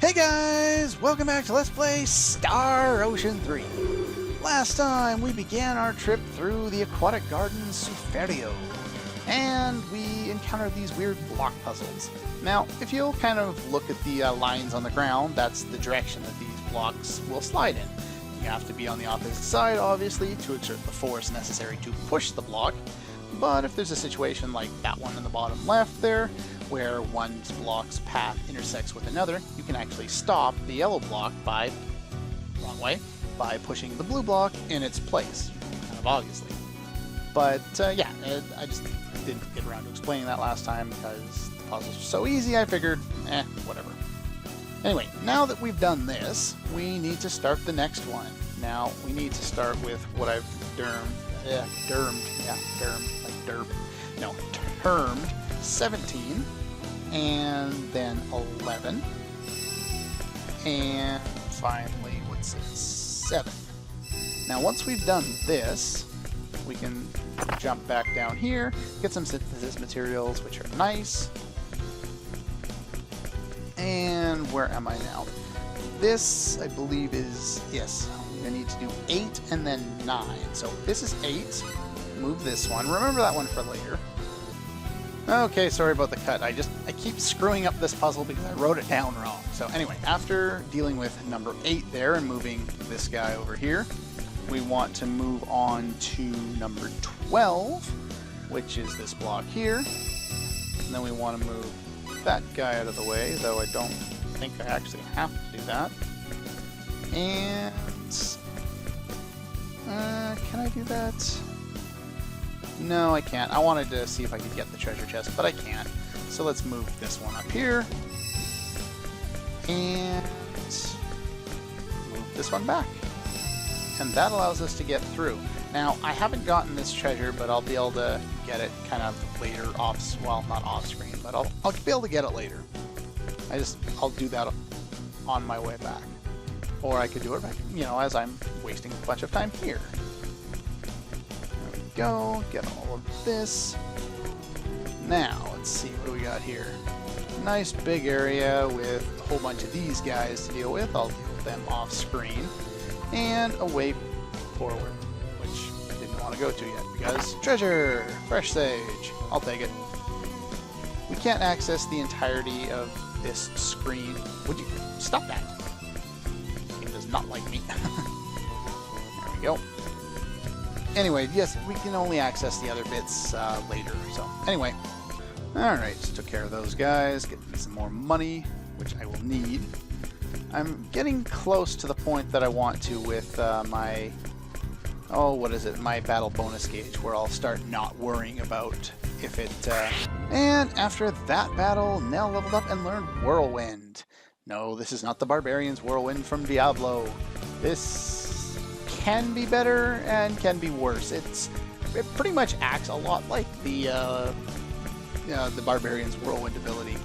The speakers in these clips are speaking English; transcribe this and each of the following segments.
Hey guys! Welcome back to Let's Play Star Ocean 3. Last time we began our trip through the Aquatic Gardens Suferio, and we encountered these weird block puzzles. Now, if you'll kind of look at the lines on the ground, that's the direction that these blocks will slide in. You have to be on the opposite side, obviously, to exert the force necessary to push the block. But if there's a situation like that one in the bottom left there, where one block's path intersects with another, you can actually stop the yellow block by, by pushing the blue block in its place, kind of obviously. But yeah, I just didn't get around to explaining that last time because the puzzles were so easy, I figured, whatever. Anyway, now that we've done this, we need to start the next one. Now, we need to start with what I've termed 17, and then 11, and finally, what's it, 7. Now, once we've done this, we can jump back down here, get some synthesis materials, which are nice. And where am I now? This, I believe, is, yes, I need to do 8 and then 9. So this is 8. Move this one. Remember that one for later. Okay, sorry about the cut. I keep screwing up this puzzle because I wrote it down wrong. So anyway, after dealing with number 8 there and moving this guy over here, we want to move on to number 12, which is this block here. And then we want to move that guy out of the way, though I don't think I actually have to do that. And can I do that? No, I can't. I wanted to see if I could get the treasure chest, but I can't. So let's move this one up here. And move this one back. And that allows us to get through. Now, I haven't gotten this treasure, but I'll be able to get it kind of later off, well, not off screen, but I'll be able to get it later. I'll do that on my way back. Or I could do it back, as I'm wasting a bunch of time here. There we go, get all of this. Now, let's see, what do we got here? Nice big area with a whole bunch of these guys to deal with. I'll deal with them off screen. And a way forward, which I didn't want to go to yet, because treasure! Fresh sage. I'll take it. We can't access the entirety of this screen. Would you stop that? It does not like me. There we go. Anyway, yes, we can only access the other bits later. So anyway, alright, took care of those guys. Get some more money, which I will need. I'm getting close to the point that I want to with my, my battle bonus gauge, where I'll start not worrying about if it, and after that battle, Nell leveled up and learned Whirlwind. No, this is not the Barbarian's Whirlwind from Diablo. This can be better and can be worse. It pretty much acts a lot like the Barbarian's Whirlwind ability.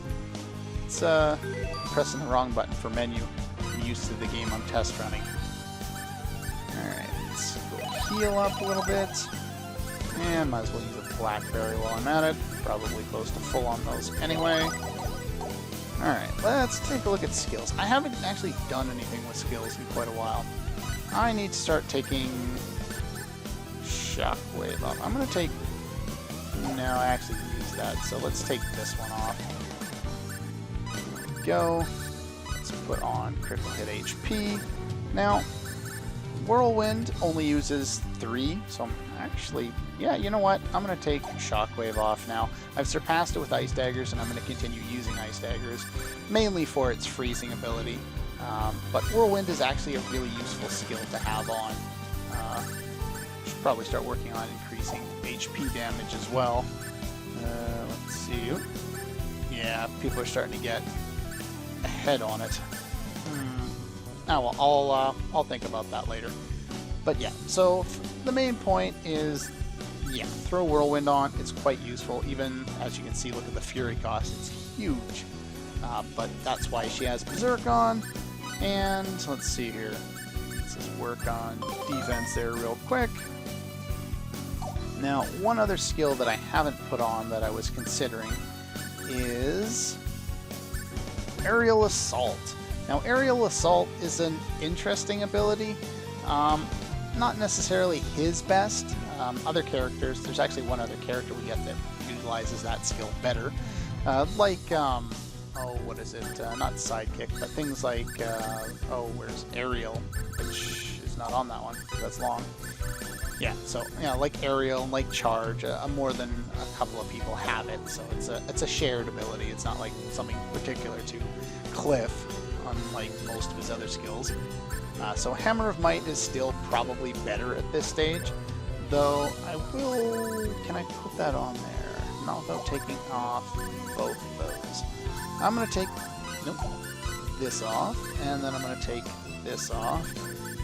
It's pressing the wrong button for menu. I'm used to the game I'm test running. Alright, let's go heal up a little bit. And might as well use a blackberry while I'm at it. Probably close to full on those anyway. Alright, let's take a look at skills. I haven't actually done anything with skills in quite a while. I need to start taking Shockwave off. I'm going to take... No, I actually used that, so let's take this one off. There we go. Let's put on critical hit HP. Now, Whirlwind only uses 3, so I'm actually... Yeah, you know what? I'm going to take Shockwave off now. I've surpassed it with Ice Daggers, and I'm going to continue using Ice Daggers, mainly for its freezing ability. But Whirlwind is actually a really useful skill to have on. Should probably start working on increasing HP damage as well. Let's see. Yeah, people are starting to get ahead on it. Oh well, I'll think about that later. But yeah, so the main point is, yeah, throw Whirlwind on. It's quite useful. Even, as you can see, look at the Fury cost. It's huge. But that's why she has Berserk on. And let's see here. Let's just work on defense there real quick. Now, one other skill that I haven't put on that I was considering is Aerial Assault. Now, Aerial Assault is an interesting ability. Not necessarily his best. Other characters, there's actually one other character we get that utilizes that skill better. What is it? Not Sidekick, but things like, where's Aerial, which is not on that one, that's long. Yeah, so, like Aerial, like Charge, more than a couple of people have it, so it's a shared ability. It's not like something particular to Cliff, unlike most of his other skills. So Hammer of Might is still probably better at this stage, though can I put that on there? Not without taking off both of those. I'm going to take this off, and then I'm going to take this off,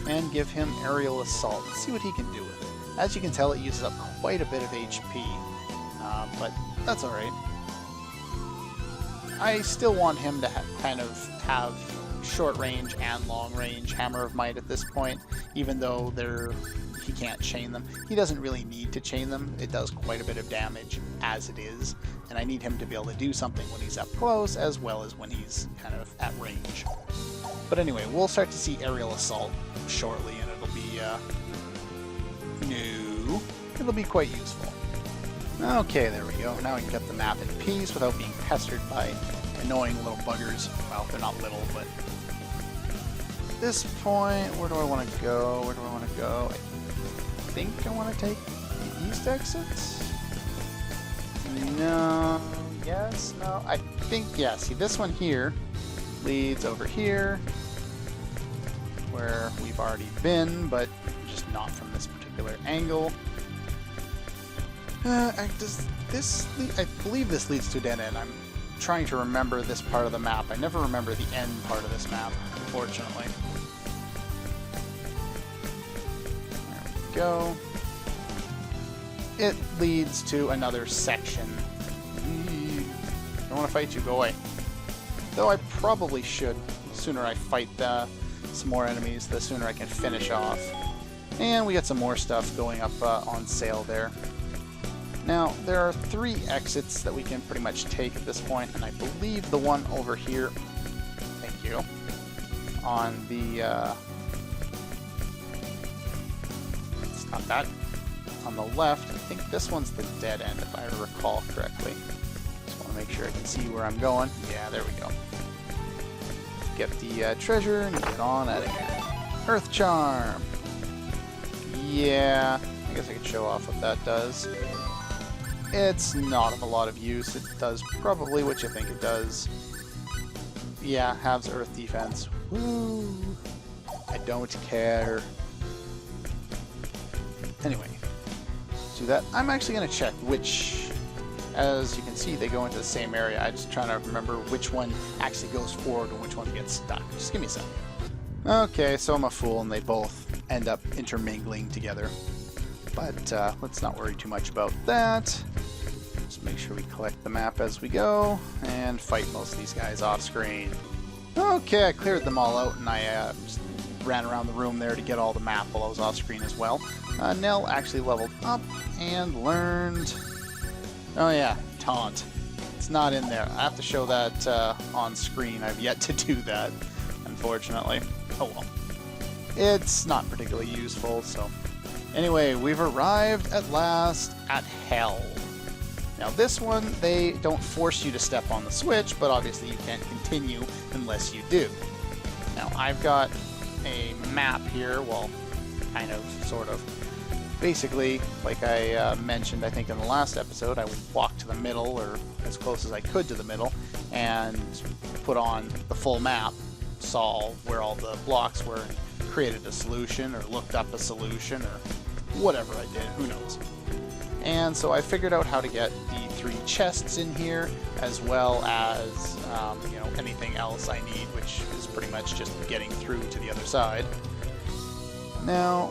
and give him Aerial Assault, and see what he can do with it. As you can tell, it uses up quite a bit of HP, but that's alright. I still want him to have short range and long range Hammer of Might at this point, even though he can't chain them. He doesn't really need to chain them. It does quite a bit of damage as it is, and I need him to be able to do something when he's up close as well as when he's kind of at range. But anyway, we'll start to see Aerial Assault shortly, and it'll be quite useful. Okay, there we go. Now we can get the map in peace without being pestered by annoying little buggers. Well, they're not little, but at this point, where do I want to go? I think I want to take the east exits? No, yes, no, I think, yeah, see this one here leads over here, where we've already been, but just not from this particular angle. Does this lead? I believe this leads to a dead end. I'm trying to remember this part of the map. I never remember the end part of this map, unfortunately. There we go. It leads to another section. I don't want to fight you, go away. Though I probably should. The sooner I fight some more enemies, the sooner I can finish off. And we got some more stuff going up on sale there. Now, there are 3 exits that we can pretty much take at this point, and I believe the one over here, thank you, on the, it's not that, on the left, I think this one's the dead end, if I recall correctly. Just want to make sure I can see where I'm going. Yeah, there we go. Get the treasure and get on out of here. Earth Charm! Yeah, I guess I could show off what that does. It's not of a lot of use. It does probably what you think it does. Yeah, halves Earth defense. Woo! I don't care. Anyway, let's do that. I'm actually going to check which, as you can see, they go into the same area. I'm just trying to remember which one actually goes forward and which one gets stuck. Just give me a second. Okay, so I'm a fool and they both end up intermingling together. But let's not worry too much about that. Just make sure we collect the map as we go and fight most of these guys off screen. Okay, I cleared them all out and I just ran around the room there to get all the map while I was off screen as well. Nell actually leveled up and learned... Oh yeah, Taunt. It's not in there. I have to show that on screen. I've yet to do that, unfortunately. Oh well. It's not particularly useful, so... Anyway, we've arrived at last at Hell. Now this one, they don't force you to step on the switch, but obviously you can't continue unless you do. Now I've got a map here, well, kind of, sort of. Basically, like I mentioned, I think in the last episode, I would walk to the middle, or as close as I could to the middle, and put on the full map, saw where all the blocks were, and created a solution, or looked up a solution, or whatever I did, who knows. And so I figured out how to get the 3 chests in here, as well as, you know, anything else I need, which is pretty much just getting through to the other side. Now,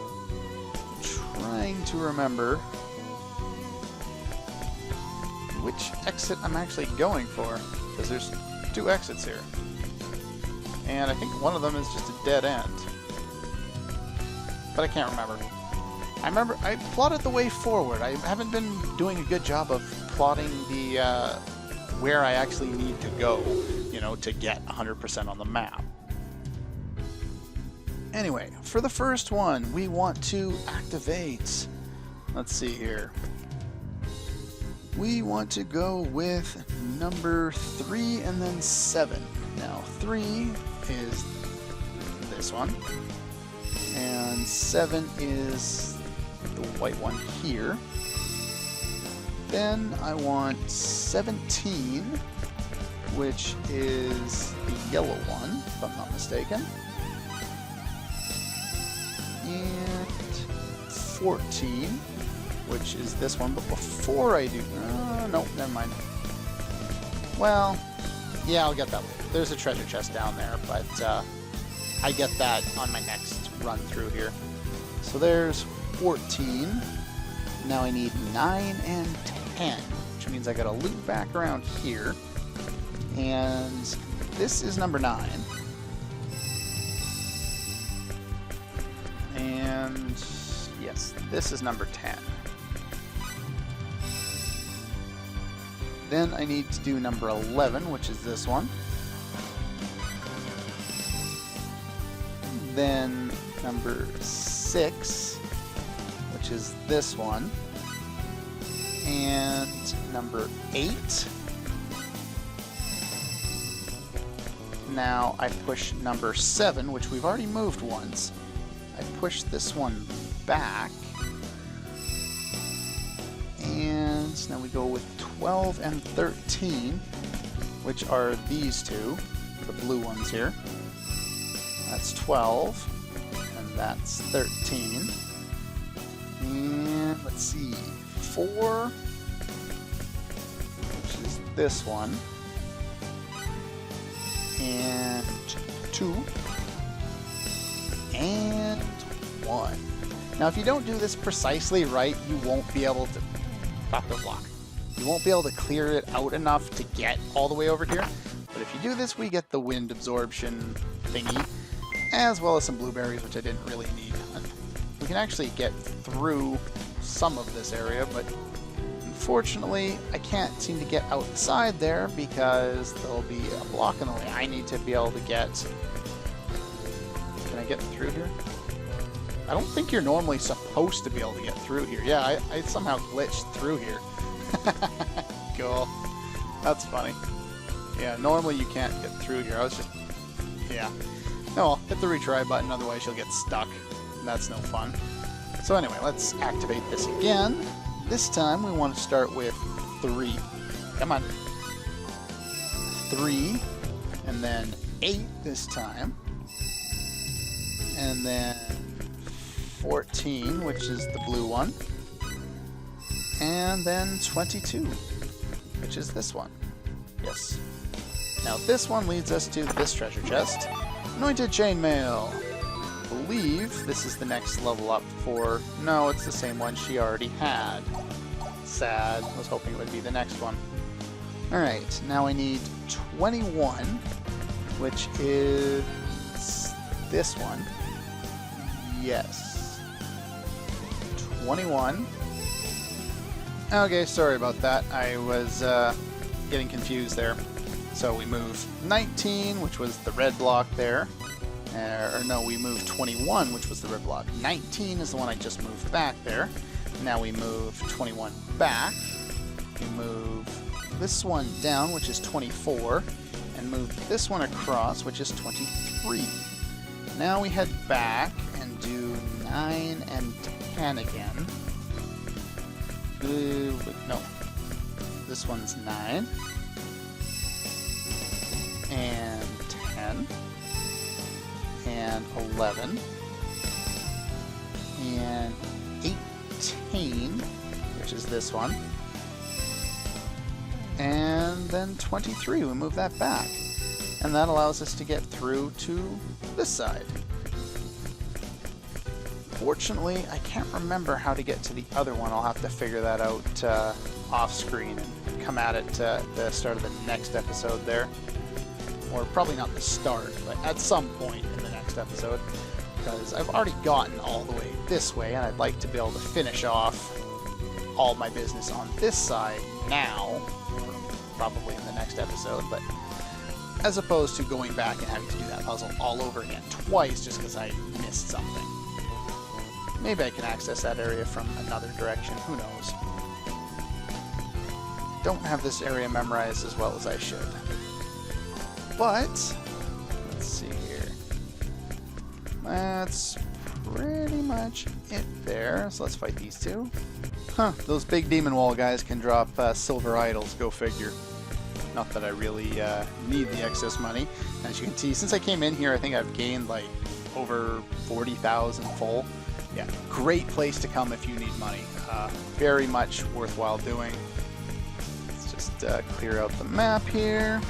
trying to remember which exit I'm actually going for, because there's 2 exits here. And I think one of them is just a dead end. But I can't remember. I plotted the way forward. I haven't been doing a good job of plotting the where I actually need to go, you know, to get 100% on the map. Anyway, for the first one, we want to activate. Let's see here. We want to go with number 3 and then 7. Now, 3 is this one, and 7 is the white one here. Then I want 17, which is the yellow one, if I'm not mistaken. And 14, which is this one. But before I do... no, never mind. Well, yeah, I'll get that later. There's a treasure chest down there, but I get that on my next run through here. So there's 14. Now I need 9 and 10, which means I gotta loop back around here. And this is number 9. And yes, this is number 10. Then I need to do number 11, which is this one. Then number 6, which is this one. And number 8. Now I push number 7, which we've already moved once. I push this one back. And now we go with 12 and 13, which are these two, the blue ones here. That's 12, and that's 13. And let's see, 4, which is this one, and 2, and 1. Now if you don't do this precisely right, you won't be able to... Stop the block. You won't be able to clear it out enough to get all the way over here. But if you do this, we get the wind absorption thingy, as well as some blueberries, which I didn't really need. And we can actually get through some of this area, but unfortunately, I can't seem to get outside there because there'll be a block in the way. I need to be able to get... Can I get through here? I don't think you're normally supposed to be able to get through here. Yeah, I somehow glitched through here. Cool. That's funny. Yeah, normally you can't get through here. I was just... Yeah. No, I'll hit the retry button, otherwise you'll get stuck. And that's no fun. So anyway, let's activate this again. This time we want to start with 3. Come on. 3. And then 8 this time. And then 14, which is the blue one. And then 22, which is this one. Yes. Now this one leads us to this treasure chest. Anointed chainmail. I believe this is the next level up for... No, it's the same one she already had. Sad. I was hoping it would be the next one. Alright, now I need 21, which is this one. Yes. 21. Okay, sorry about that. I was getting confused there. So we move 19, which was the red block there. Or no, we moved 21, which was the red block. 19 is the one I just moved back there. Now we move 21 back. We move this one down, which is 24. And move this one across, which is 23. Now we head back and do 9 and 10 again. No. This one's 9. And 10. And 11. And 18, which is this one. And then 23, we move that back. And that allows us to get through to this side. Fortunately, I can't remember how to get to the other one. I'll have to figure that out off screen and come at it at the start of the next episode there. Or probably not the start, but at some point in the next episode. Because I've already gotten all the way this way, and I'd like to be able to finish off all my business on this side now. Or probably in the next episode, but as opposed to going back and having to do that puzzle all over again twice just because I missed something. Maybe I can access that area from another direction, who knows. Don't have this area memorized as well as I should. But, let's see here. That's pretty much it there. So let's fight these two. Huh, those big demon wall guys can drop silver idols, go figure. Not that I really need the excess money. As you can see, since I came in here, I think I've gained like over 40,000 full. Yeah, great place to come if you need money. Very much worthwhile doing. Let's just clear out the map here.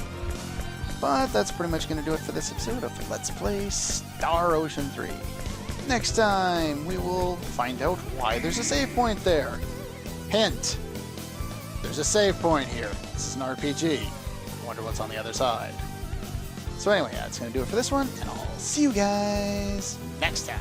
But that's pretty much going to do it for this episode of Let's Play Star Ocean 3. Next time, we will find out why there's a save point there. Hint, there's a save point here. This is an RPG. Wonder what's on the other side. So anyway, that's going to do it for this one, and I'll see you guys next time.